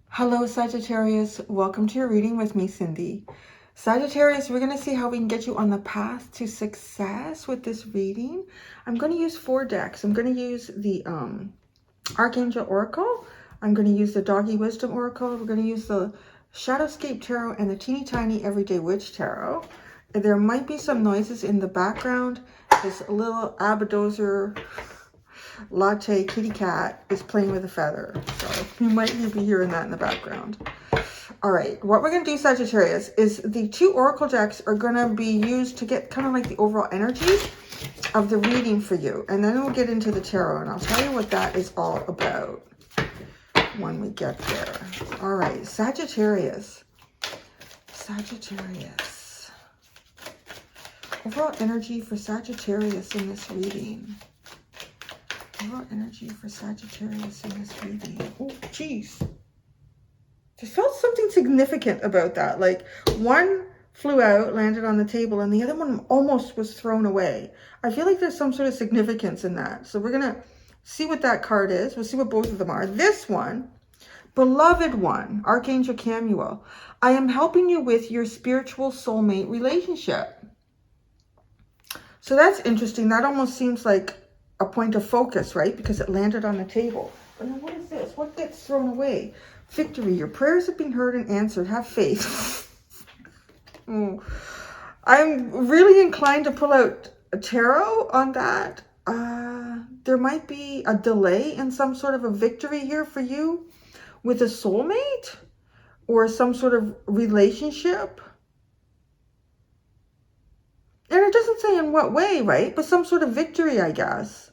Hello, Sagittarius. Welcome to your reading with me, Cindy. Sagittarius, we're going to see how we can get you on the path to success with this reading. I'm going to use 4 decks. I'm going to use the Archangel Oracle. I'm going to use the Doggy Wisdom Oracle. We're going to use the Shadowscape Tarot and the Teeny Tiny Everyday Witch Tarot. There might be some noises in the background. This little Abadozer latte kitty cat is playing with a feather, so you might be hearing that in the background. All right, what we're going to do, Sagittarius, is the 2 oracle decks are going to be used to get kind of like the overall energy of the reading for you, and then we'll get into the tarot, and I'll tell you what that is all about when we get there. All right, Sagittarius, overall energy for Sagittarius in this reading. Overall energy for Sagittarius in this reading. Oh, jeez. There felt something significant about that. Like, one flew out, landed on the table, and the other one almost was thrown away. I feel like there's some sort of significance in that. So we're going to see what that card is. We'll see what both of them are. This one, beloved one, Archangel Camuel. I am helping you with your spiritual soulmate relationship. So that's interesting. That almost seems like a point of focus, right? Because it landed on the table. But now what is this? What gets thrown away? Victory. Your prayers have been heard and answered. Have faith. Oh. I'm really inclined to pull out a tarot on that. There might be a delay in some sort of a victory here for you with a soulmate or some sort of relationship. And it doesn't say in what way, right? But some sort of victory, I guess.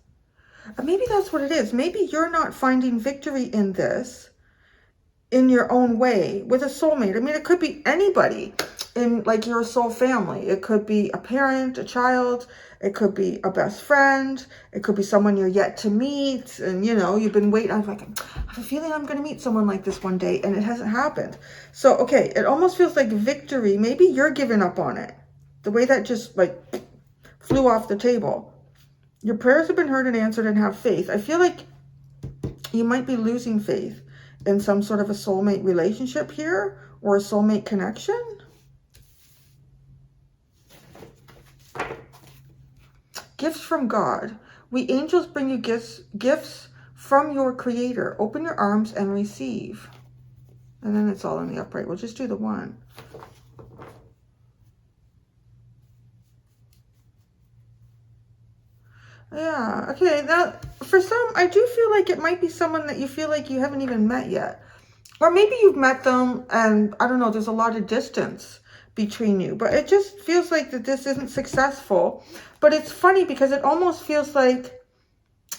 Maybe that's what it is. Maybe you're not finding victory in this in your own way with a soulmate. I mean, it could be anybody in like your soul family. It could be a parent, a child. It could be a best friend. It could be someone you're yet to meet. And, you know, you've been waiting. I'm like, I have a feeling I'm going to meet someone like this one day. And it hasn't happened. So, okay, it almost feels like victory. Maybe you're giving up on it. The way that just like flew off the table. Your prayers have been heard and answered, and have faith. I feel like you might be losing faith in some sort of a soulmate relationship here or a soulmate connection. Gifts from God. We angels bring you gifts from your creator. Open your arms and receive. And then it's all in the upright. We'll just do the one. Yeah, okay, now for some, I do feel like it might be someone that you feel like you haven't even met yet. Or maybe you've met them and, I don't know, there's a lot of distance between you. But it just feels like that this isn't successful. But it's funny because it almost feels like,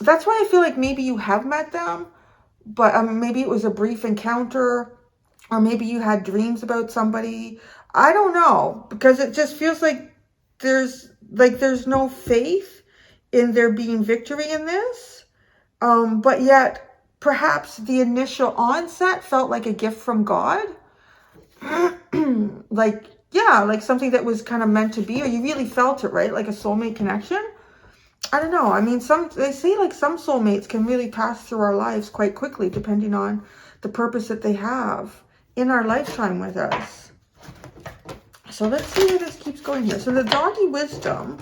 that's why I feel like maybe you have met them. But maybe it was a brief encounter. Or maybe you had dreams about somebody. I don't know. Because it just feels like there's no faith in there being victory in this, but yet perhaps the initial onset felt like a gift from God. Like, yeah, like something that was kind of meant to be, or you really felt it, right? Like a soulmate connection. I don't know. I mean, they say like some soulmates can really pass through our lives quite quickly, depending on the purpose that they have in our lifetime with us. So let's see where this keeps going here. So the Doggy Wisdom.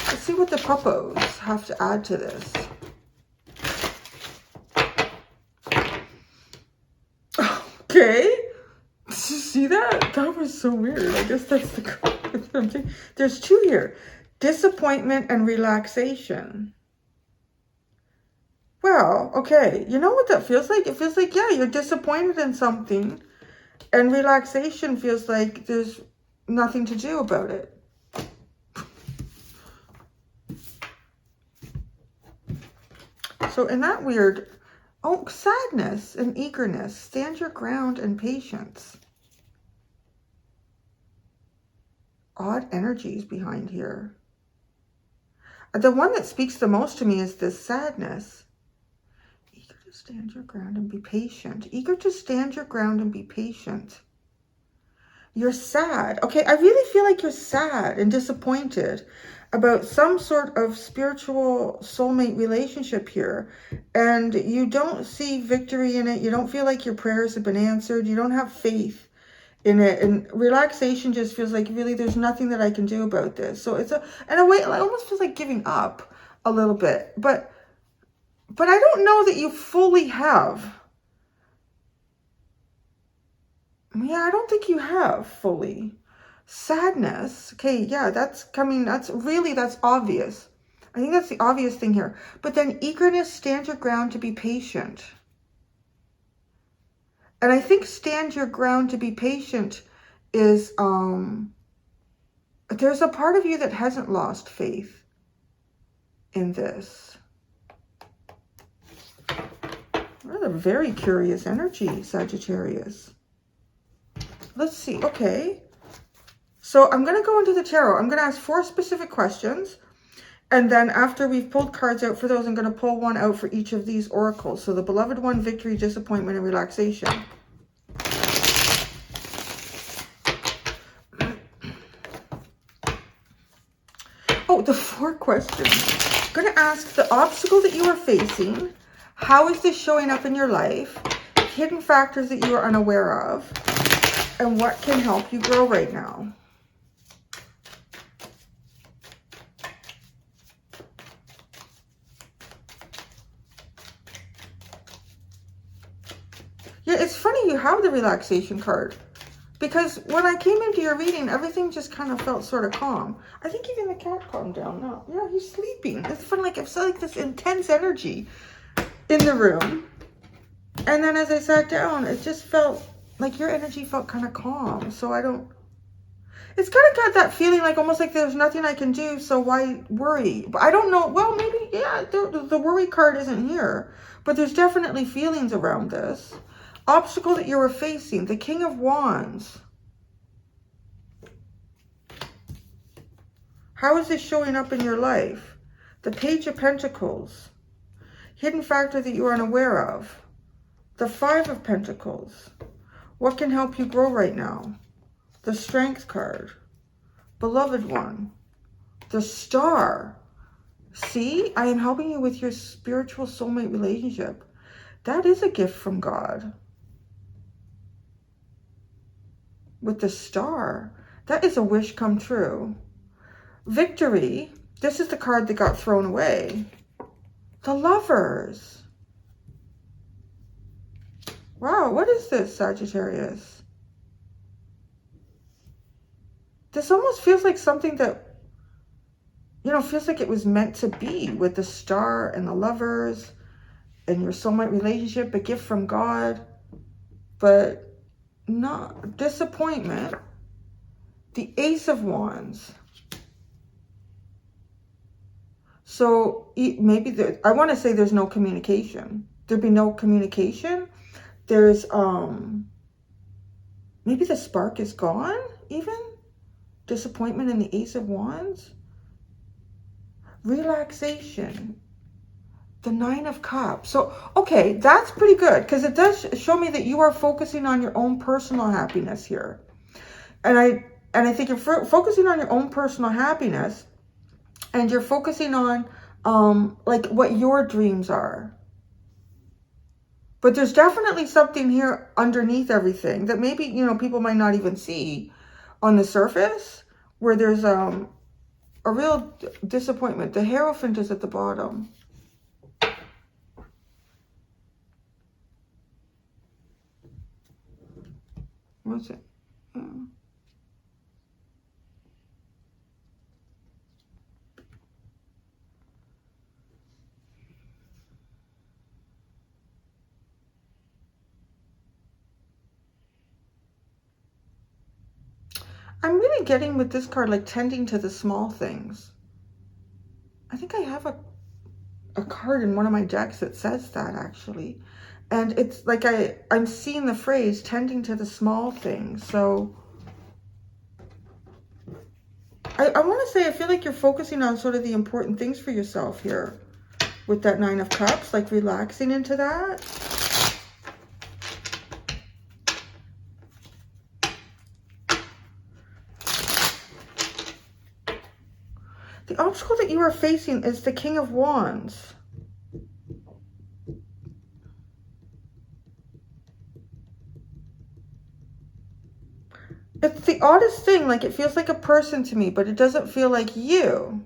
Let's see what the puppos have to add to this. Okay. Did you see that? That was so weird. I guess that's the card. There's 2 here. Disappointment and relaxation. Well, okay. You know what that feels like? It feels like, yeah, you're disappointed in something. And relaxation feels like there's nothing to do about it. So in that weird, oh, sadness and eagerness, stand your ground and patience. Odd energies behind here. The one that speaks the most to me is this sadness. Eager to stand your ground and be patient. Eager to stand your ground and be patient. You're sad. Okay, I really feel like you're sad and disappointed about some sort of spiritual soulmate relationship here. And you don't see victory in it. You don't feel like your prayers have been answered. You don't have faith in it. And relaxation just feels like, really, there's nothing that I can do about this. So it's in a way, it almost feels like giving up a little bit. But I don't know that you fully have. Yeah, I don't think you have fully. Sadness. Okay, yeah, that's coming. That's obvious. I think that's the obvious thing here. But then eagerness, stand your ground to be patient. And I think stand your ground to be patient is, there's a part of you that hasn't lost faith in this. What a very curious energy, Sagittarius. Let's see. Okay. So I'm going to go into the tarot. I'm going to ask 4 specific questions. And then after we've pulled cards out for those, I'm going to pull one out for each of these oracles. So the beloved one, victory, disappointment, and relaxation. Oh, the 4 questions. I'm going to ask the obstacle that you are facing. How is this showing up in your life? Hidden factors that you are unaware of. And what can help you grow right now? Yeah, it's funny you have the relaxation card. Because when I came into your reading, everything just kind of felt sort of calm. I think even the cat calmed down now. Yeah, he's sleeping. It's funny, like it's like this intense energy in the room. And then as I sat down, it just felt like your energy felt kind of calm. So I don't... It's kind of got that feeling like almost like there's nothing I can do, so why worry? But I don't know. Well, maybe, yeah, the worry card isn't here. But there's definitely feelings around this. Obstacle that you were facing, the King of Wands. How is this showing up in your life? The Page of Pentacles. Hidden factor that you are unaware of. The 5 of Pentacles. What can help you grow right now? The Strength card. Beloved one. The Star. See, I am helping you with your spiritual soulmate relationship. That is a gift from God. With the Star, that is a wish come true. Victory, this is the card that got thrown away. The Lovers. Wow, what is this, Sagittarius? This almost feels like something that, you know, feels like it was meant to be with the Star and the Lovers and your soulmate relationship, a gift from God, but not disappointment. The Ace of Wands. So maybe I want to say there's no communication. There'd be no communication. There's maybe the spark is gone even. Disappointment in the Ace of Wands. Relaxation. The 9 of Cups. So, okay, that's pretty good because it does show me that you are focusing on your own personal happiness here. And I think you're focusing on your own personal happiness, and you're focusing on like what your dreams are. But there's definitely something here underneath everything that maybe, you know, people might not even see on the surface, where there's a real disappointment. The Hierophant is at the bottom. What's it? I'm really getting with this card, like tending to the small things. I think I have a card in one of my decks that says that actually. And it's like I'm seeing the phrase tending to the small things. So I want to say I feel like you're focusing on sort of the important things for yourself here with that 9 of Cups, like relaxing into that. The obstacle that you are facing is the King of Wands. It's the oddest thing. Like, it feels like a person to me, but it doesn't feel like you.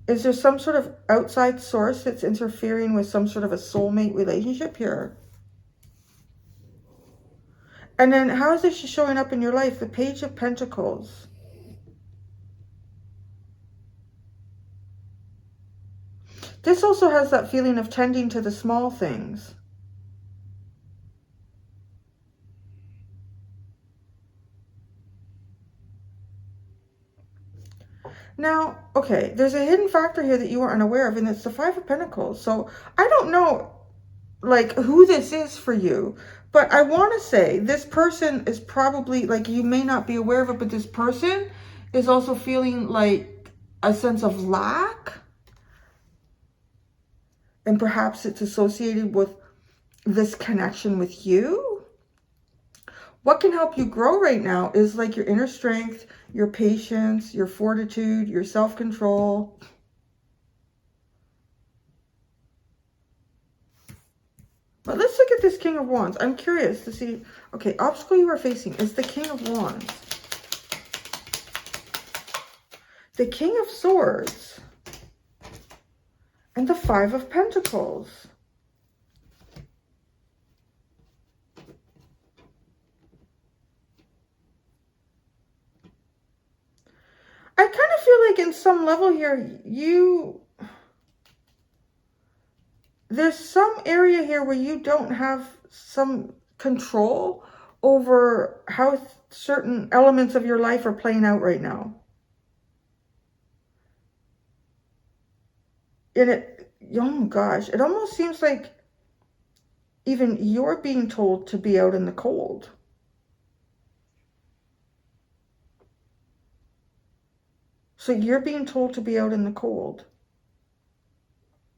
Is there some sort of outside source that's interfering with some sort of a soulmate relationship here? And then how is this showing up in your life? The Page of Pentacles. This also has that feeling of tending to the small things. Now, okay, there's a hidden factor here that you are unaware of, and it's the Five of Pentacles. So I don't know, like, who this is for you, but I want to say this person is probably, like, you may not be aware of it, but this person is also feeling like a sense of lack. And perhaps it's associated with this connection with you. What can help you grow right now is like your inner strength, your patience, your fortitude, your self-control. But let's look at this King of Wands. I'm curious to see, okay, obstacle you are facing is the King of Wands. The King of Swords. And the Five of Pentacles. I kind of feel like in some level here, there's some area here where you don't have some control over how certain elements of your life are playing out right now. And oh gosh, it almost seems like even you're being told to be out in the cold. So you're being told to be out in the cold.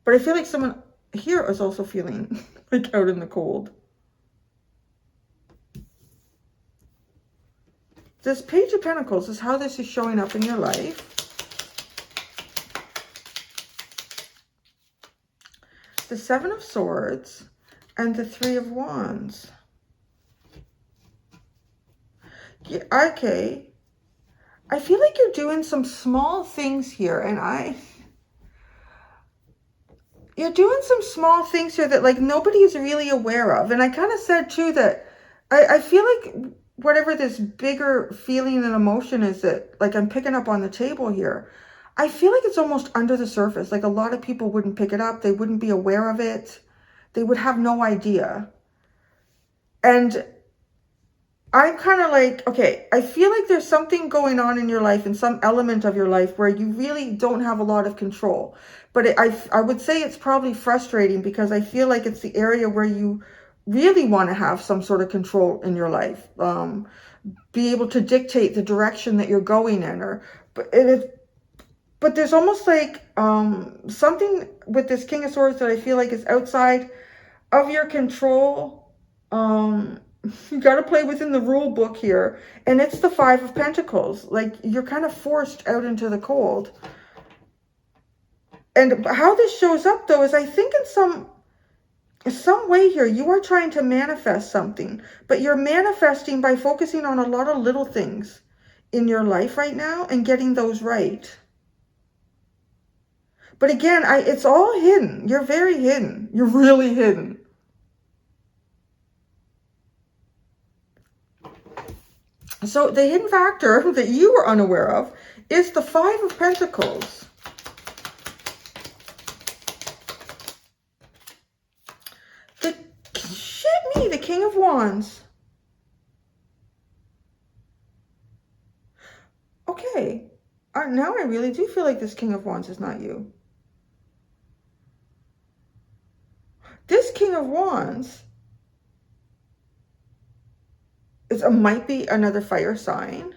But I feel like someone here is also feeling like out in the cold. This Page of Pentacles is how this is showing up in your life. The Seven of Swords and the Three of Wands. Yeah, okay. I feel like you're doing some small things here, and you're doing some small things here that like nobody is really aware of. And I kind of said too that I feel like whatever this bigger feeling and emotion is that like I'm picking up on the table here, I feel like it's almost under the surface. Like a lot of people wouldn't pick it up. They wouldn't be aware of it. They would have no idea. And I'm kind of like, okay, I feel like there's something going on in your life, in some element of your life where you really don't have a lot of control. But I would say it's probably frustrating because I feel like it's the area where you really want to have some sort of control in your life. Be able to dictate the direction that you're going in. But there's almost like something with this King of Swords that I feel like is outside of your control. You got to play within the rule book here. And it's the Five of Pentacles. Like you're kind of forced out into the cold. And how this shows up though is I think in some way here you are trying to manifest something. But you're manifesting by focusing on a lot of little things in your life right now and getting those right. But again, it's all hidden. You're very hidden. You're really hidden. So the hidden factor that you were unaware of is the Five of Pentacles. The King of Wands. Okay. Now I really do feel like this King of Wands is not you. This King of Wands might be another fire sign.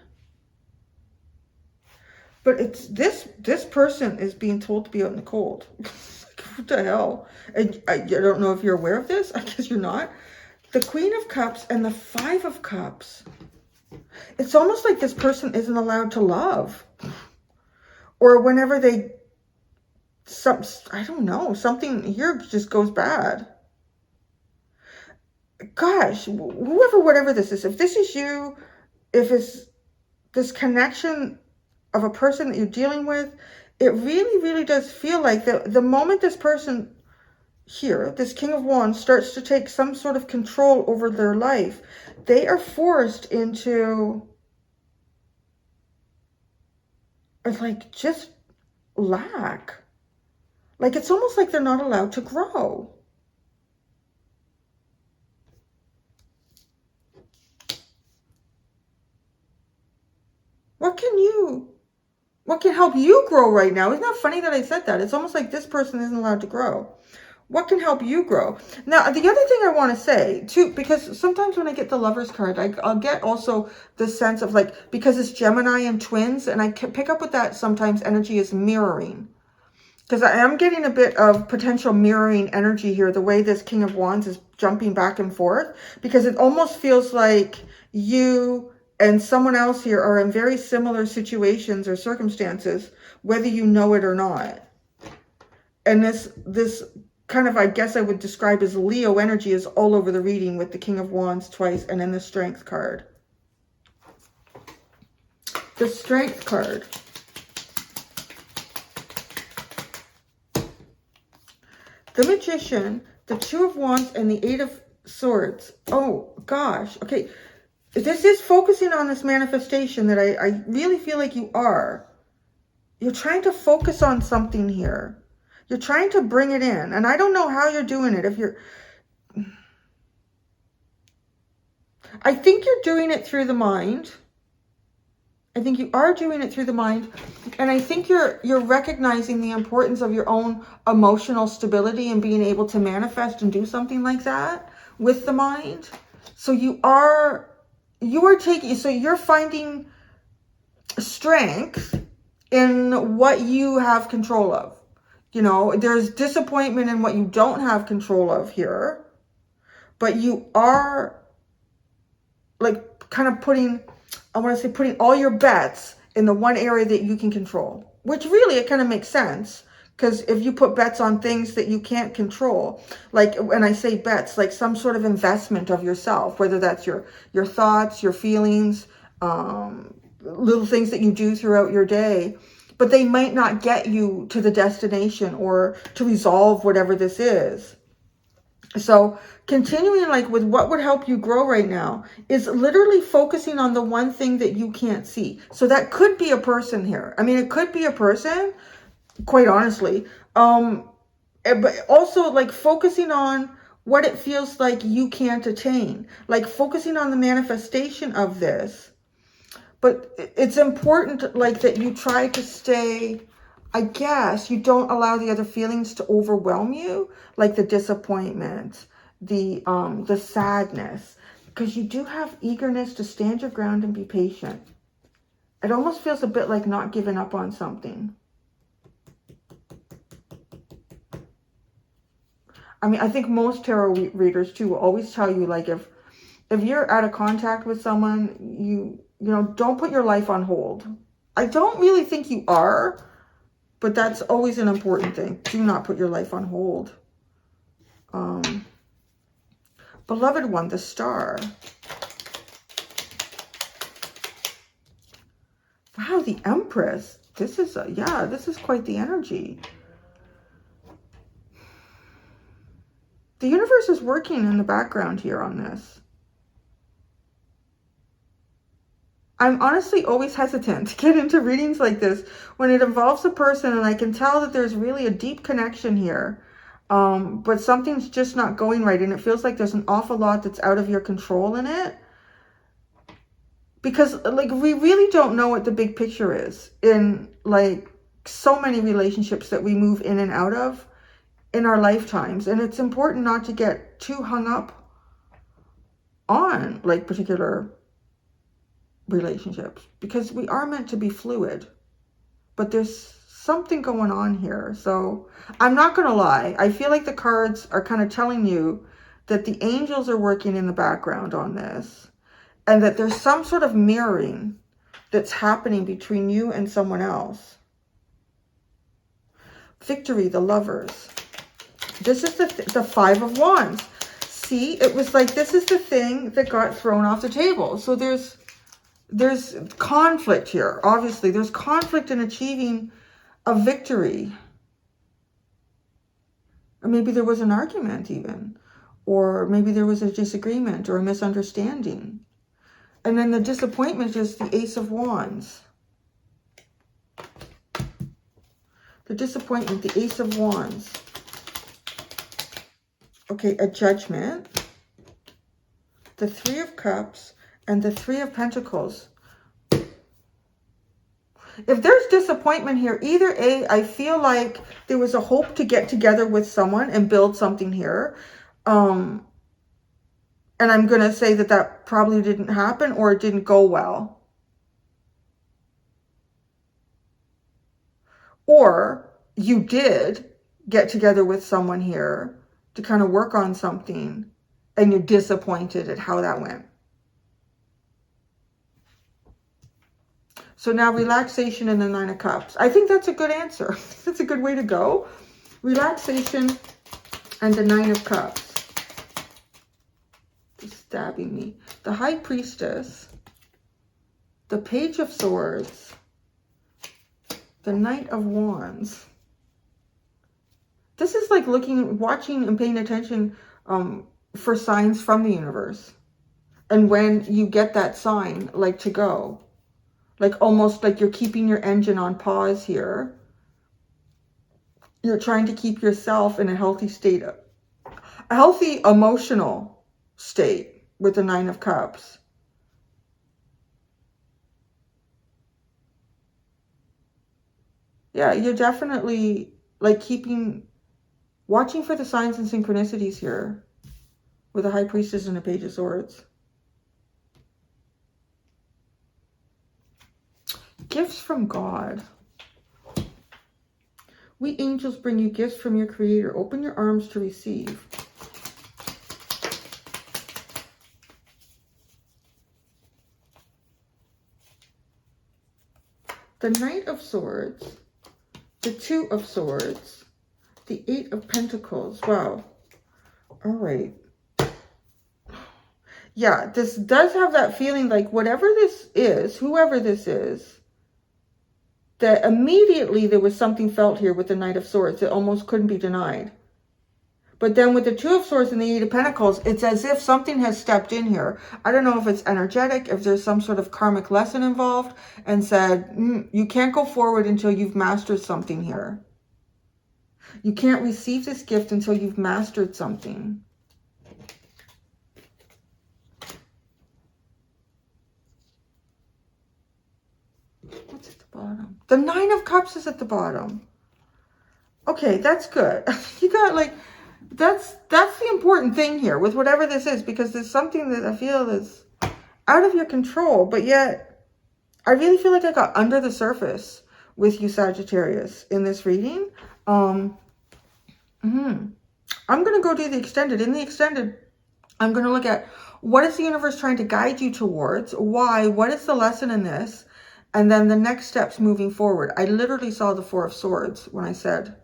But it's this person is being told to be out in the cold. What the hell? And I don't know if you're aware of this. I guess you're not. The Queen of Cups and the Five of Cups. it's almost like this person isn't allowed to love. Or whenever they, I don't know, something here just goes bad. Gosh, whoever, whatever this is, if this is you, if it's this connection of a person that you're dealing with, it really, really does feel like the moment this person here, this King of Wands, starts to take some sort of control over their life, they are forced into like just lack. Like it's almost like they're not allowed to grow. What can help you grow right now? Isn't that funny that I said that? It's almost like this person isn't allowed to grow. What can help you grow? Now, the other thing I want to say, too, because sometimes when I get the Lover's card, I'll get also the sense of like, because it's Gemini and twins, and I can pick up with that sometimes energy is mirroring. Because I am getting a bit of potential mirroring energy here, the way this King of Wands is jumping back and forth, because it almost feels like you and someone else here are in very similar situations or circumstances, whether you know it or not. And this kind of, I guess I would describe as Leo energy is all over the reading with the King of Wands twice and then the Strength card. The Strength card. The Magician, the Two of Wands, and the Eight of Swords. Oh, gosh. Okay. This is focusing on this manifestation that I really feel like you are. You're trying to focus on something here. You're trying to bring it in. And I don't know how you're doing it. I think you're doing it through the mind. I think you are doing it through the mind. And I think you're recognizing the importance of your own emotional stability and being able to manifest and do something like that with the mind. So you're finding strength in what you have control of. You know, there's disappointment in what you don't have control of here, but you are like kind of putting all your bets in the one area that you can control, which really it kind of makes sense. Because if you put bets on things that you can't control, like when I say bets, like some sort of investment of yourself, whether that's your thoughts, your feelings, little things that you do throughout your day, but they might not get you to the destination or to resolve whatever this is. So continuing like with what would help you grow right now is literally focusing on the one thing that you can't see. So that could be a person here. I mean, it could be a person, quite honestly. But also like focusing on what it feels like you can't attain, like focusing on the manifestation of this. But it's important like that you try to stay, I guess, you don't allow the other feelings to overwhelm you, like the disappointment, the sadness, because you do have eagerness to stand your ground and be patient. It almost feels a bit like not giving up on something. I mean, I think most tarot readers too will always tell you, like, if you're out of contact with someone, you know, don't put your life on hold. I don't really think you are, but that's always an important thing. Do not put your life on hold. Beloved one, the Star. Wow, the Empress. This is quite the energy. The universe is working in the background here on this. I'm honestly always hesitant to get into readings like this when it involves a person and I can tell that there's really a deep connection here. But something's just not going right and it feels like there's an awful lot that's out of your control in it. Because like we really don't know what the big picture is in like so many relationships that we move in and out of in our lifetimes. And it's important not to get too hung up on like particular relationships because we are meant to be fluid, but there's something going on here. So I'm not gonna lie, I feel like the cards are kind of telling you that the angels are working in the background on this and that there's some sort of mirroring that's happening between you and someone else. Victory, the Lovers. This is the Five of Wands. See, it was like, this is the thing that got thrown off the table. So there's conflict here. Obviously, there's conflict in achieving a victory. Or maybe there was an argument even. Or maybe there was a disagreement or a misunderstanding. And then the disappointment is the Ace of Wands. The disappointment, the Ace of Wands. Okay, a Judgment. The Three of Cups and the Three of Pentacles. If there's disappointment here, either A, I feel like there was a hope to get together with someone and build something here. And I'm going to say that that probably didn't happen, or it didn't go well. Or you did get together with someone here to kind of work on something, and you're disappointed at how that went. So now relaxation and the Nine of Cups. I think that's a good answer. That's a good way to go. Relaxation and the Nine of Cups. Just stabbing me. The High Priestess. The Page of Swords. The Knight of Wands. This is like watching and paying attention for signs from the universe. And when you get that sign, like to go. Like almost like you're keeping your engine on pause here. You're trying to keep yourself in a healthy state. A healthy emotional state with the Nine of Cups. Yeah, you're definitely like watching for the signs and synchronicities here with a High Priestess and a Page of Swords. Gifts from God. We angels bring you gifts from your Creator. Open your arms to receive. The Knight of Swords. The Two of Swords. The Eight of Pentacles. Wow. All right. Yeah, this does have that feeling like whatever this is, whoever this is, that immediately there was something felt here with the Knight of Swords that almost couldn't be denied. But then with the Two of Swords and the Eight of Pentacles, it's as if something has stepped in here. I don't know if it's energetic, if there's some sort of karmic lesson involved, and said, you can't go forward until you've mastered something here. You can't receive this gift until you've mastered something. What's at the bottom? The Nine of Cups is at the bottom. Okay, that's good. You got like, that's the important thing here with whatever this is, because there's something that I feel is out of your control, but yet I really feel like I got under the surface with you, Sagittarius, in this reading. I'm going to go do the extended. In the extended, I'm going to look at what is the universe trying to guide you towards? Why? What is the lesson in this? And then the next steps moving forward. I literally saw the Four of Swords when I said,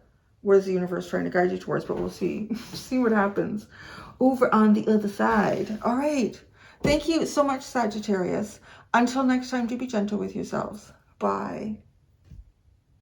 what is the universe trying to guide you towards? But we'll see. See what happens over on the other side. All right. Thank you so much, Sagittarius. Until next time, do be gentle with yourselves. Bye.